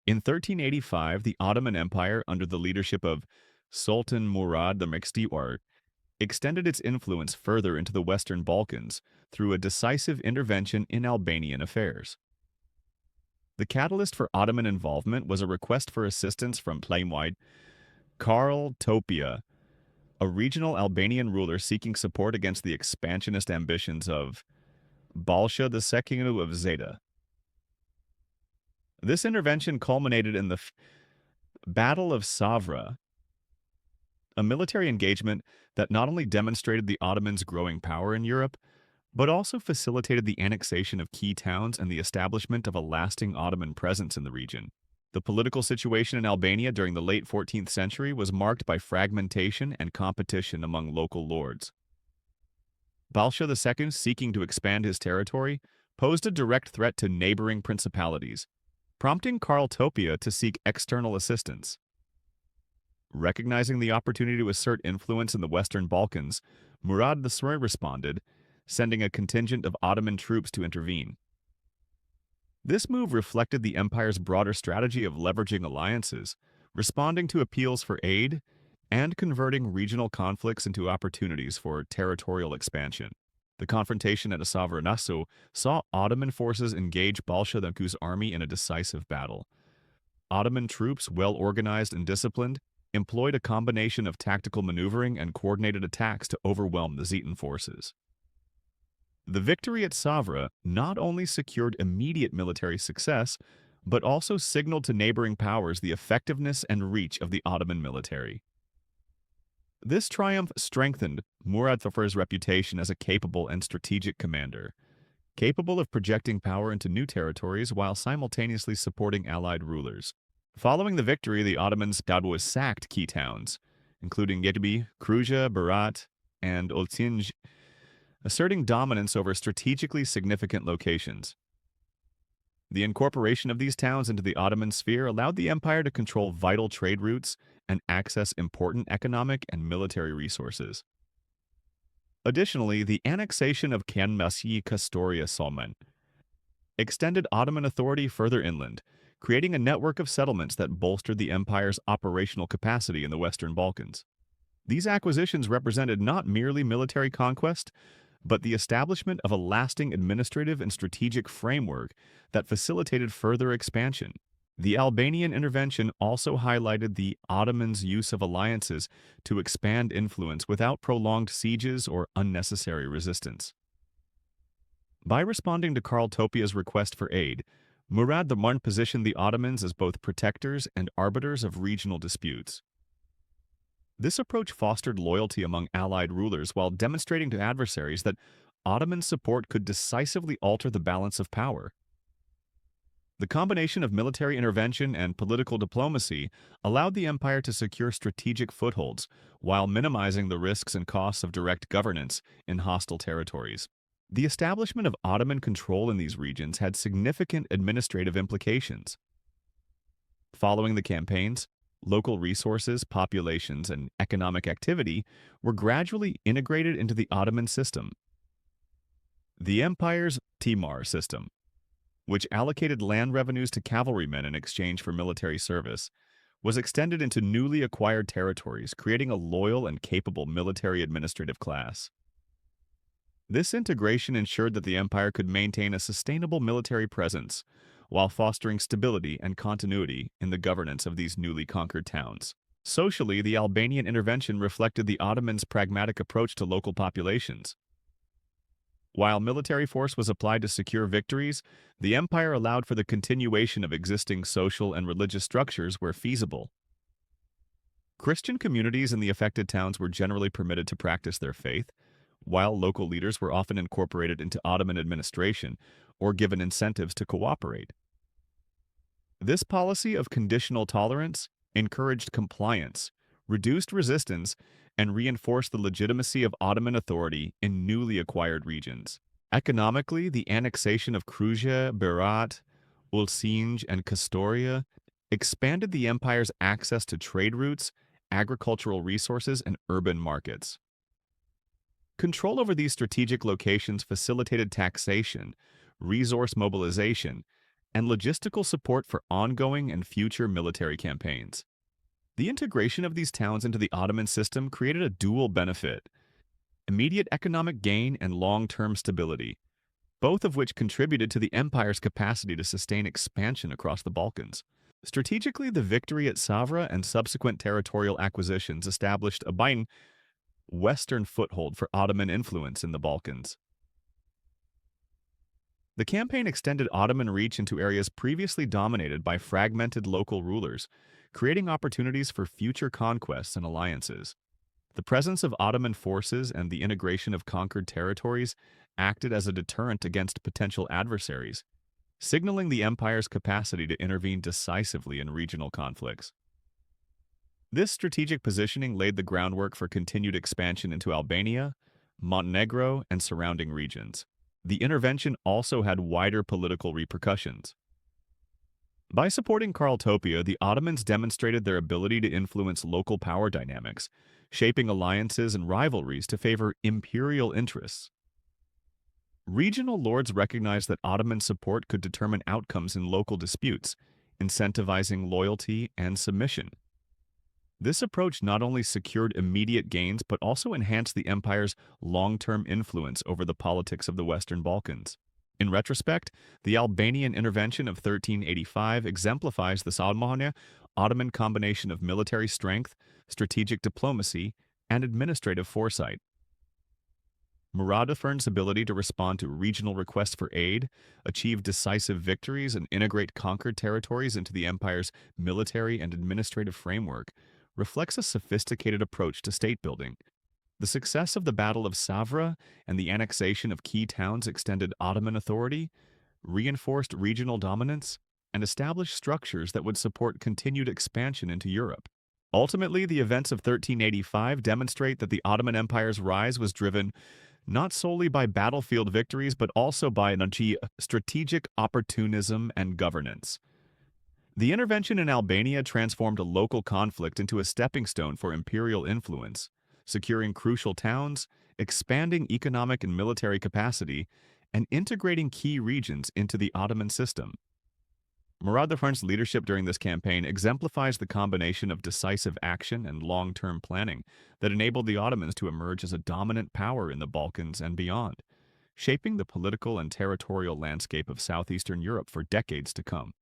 In 1385, the Ottoman Empire, under the leadership of Sultan Murad the Mixtiwar, extended its influence further into the Western Balkans through a decisive intervention in Albanian affairs. The catalyst for Ottoman involvement was a request for assistance from Plaimwide Karl Topia, a regional Albanian ruler seeking support against the expansionist ambitions of Balsha II of Zeta. This intervention culminated in the Battle of Savra, a military engagement that not only demonstrated the Ottomans' growing power in Europe, but also facilitated the annexation of key towns and the establishment of a lasting Ottoman presence in the region. The political situation in Albania during the late 14th century was marked by fragmentation and competition among local lords. Balsha II, seeking to expand his territory, posed a direct threat to neighboring principalities, prompting Karl Topia to seek external assistance. Recognizing the opportunity to assert influence in the Western Balkans, Murad III responded, sending a contingent of Ottoman troops to intervene. This move reflected the empire's broader strategy of leveraging alliances, responding to appeals for aid, and converting regional conflicts into opportunities for territorial expansion. The confrontation at Savra saw Ottoman forces engage Bolshevik's army in a decisive battle. Ottoman troops, well organized and disciplined, employed a combination of tactical maneuvering and coordinated attacks to overwhelm the Zetan forces. The victory at Savra not only secured immediate military success, but also signaled to neighboring powers the effectiveness and reach of the Ottoman military. This triumph strengthened Murad II's reputation as a capable and strategic commander, capable of projecting power into new territories while simultaneously supporting allied rulers. Following the victory, the Ottomans sacked key towns, including Yetbi, Kruja, Berat, and Oltinj, asserting dominance over strategically significant locations. The incorporation of these towns into the Ottoman sphere allowed the empire to control vital trade routes and access important economic and military resources. Additionally, the annexation of Kanmasi Kastoria Solman extended Ottoman authority further inland, creating a network of settlements that bolstered the empire's operational capacity in the Western Balkans. These acquisitions represented not merely military conquest, but the establishment of a lasting administrative and strategic framework that facilitated further expansion. The Albanian intervention also highlighted the Ottomans' use of alliances to expand influence without prolonged sieges or unnecessary resistance. By responding to Karl Topia's request for aid, Murad I positioned the Ottomans as both protectors and arbiters of regional disputes. This approach fostered loyalty among allied rulers while demonstrating to adversaries that Ottoman support could decisively alter the balance of power. The combination of military intervention and political diplomacy allowed the empire to secure strategic footholds while minimizing the risks and costs of direct governance in hostile territories. The establishment of Ottoman control in these regions had significant administrative implications. Following the campaigns, local resources, populations, and economic activity were gradually integrated into the Ottoman system. The empire's Timar system, which allocated land revenues to cavalrymen in exchange for military service, was extended into newly acquired territories, creating a loyal and capable military administrative class. This integration ensured that the empire could maintain a sustainable military presence while fostering stability and continuity in the governance of these newly conquered towns. Socially, the Albanian intervention reflected the Ottomans' pragmatic approach to local populations. While military force was applied to secure victories, the empire allowed for the continuation of existing social and religious structures where feasible. Christian communities in the affected towns were generally permitted to practice their faith, while local leaders were often incorporated into Ottoman administration or given incentives to cooperate. This policy of conditional tolerance encouraged compliance, reduced resistance, and reinforced the legitimacy of Ottoman authority in newly acquired regions. Economically, the annexation of Kruja, Berat, Ulcinj, and Kastoria expanded the empire's access to trade routes, agricultural resources, and urban markets. Control over these strategic locations facilitated taxation, resource mobilization, and logistical support for ongoing and future military campaigns. The integration of these towns into the Ottoman system created a dual benefit: immediate economic gain and long-term stability, both of which contributed to the empire's capacity to sustain expansion across the Balkans. Strategically, the victory at Savra and subsequent territorial acquisitions established a binding western foothold for Ottoman influence in the Balkans. The campaign extended Ottoman reach into areas previously dominated by fragmented local rulers, creating opportunities for future conquests and alliances. The presence of Ottoman forces and the integration of conquered territories acted as a deterrent against potential adversaries, signaling the empire's capacity to intervene decisively in regional conflicts. This strategic positioning laid the groundwork for continued expansion into Albania, Montenegro, and surrounding regions. The intervention also had wider political repercussions. By supporting Karltopia, the Ottomans demonstrated their ability to influence local power dynamics, shaping alliances and rivalries to favor imperial interests. Regional lords recognized that Ottoman support could determine outcomes in local disputes, incentivizing loyalty and submission. This approach not only secured immediate gains but also enhanced the empire's long-term influence over the politics of the Western Balkans. In retrospect, the Albanian intervention of 1385 exemplifies this Ottoman combination of military strength, strategic diplomacy, and administrative foresight. Murad II's ability to respond to regional requests for aid, achieve decisive victories, and integrate conquered territories into the empire's military and administrative framework reflects a sophisticated approach to state-building. The success of the Battle of Savra and the annexation of key towns extended Ottoman authority, reinforced regional dominance, and established structures that would support continued expansion into Europe. Ultimately, the events of 1385 demonstrate that the Ottoman Empire's rise was driven not solely by battlefield victories but also by strategic opportunism and governance. The intervention in Albania transformed a local conflict into a stepping stone for imperial influence, securing crucial towns, expanding economic and military capacity, and integrating key regions into the Ottoman system. Murad II's leadership during this campaign exemplifies the combination of decisive action and long-term planning that enabled the Ottomans to emerge as a dominant power in the Balkans and beyond, shaping the political and territorial landscape of southeastern Europe for decades to come.